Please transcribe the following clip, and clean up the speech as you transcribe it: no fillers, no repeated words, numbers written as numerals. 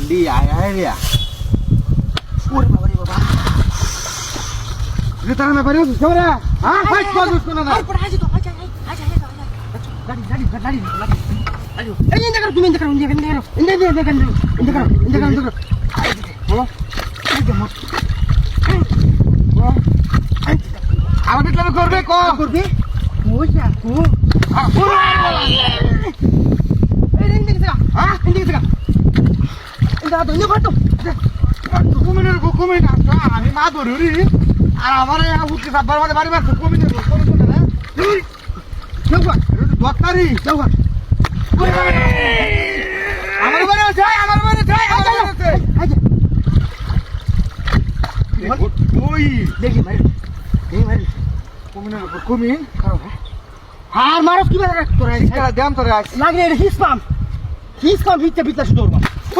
দি আয় আয় রে ওরে বাবা রে বাবা রে তারা না পারে সরে হ্যাঁ ফাইট কর না না পড়া আছে তো আচ্ছা গাড়ি এই ইন্দা করো তুমি ইন্দা করো হ্যালো আমার বিটলা করবে কো করবে ওইটা তো এই ইন্দা গেছে হ্যাঁ ইন্দা গেছে ইন্দা তো ইন্দা করতো কুমির আসা আমি মা ধরুরি আর আমার উঠকে সাববার মধ্যে বাড়ি মারছে কুমির না দত্তারি আমার বাড়ি আছে ওই দেখি ভাই কুমিরের উপর কুমির আর মারস কি তোরা দাম তোরা লাগলে হিস পাম হিতে বিতলা শুধু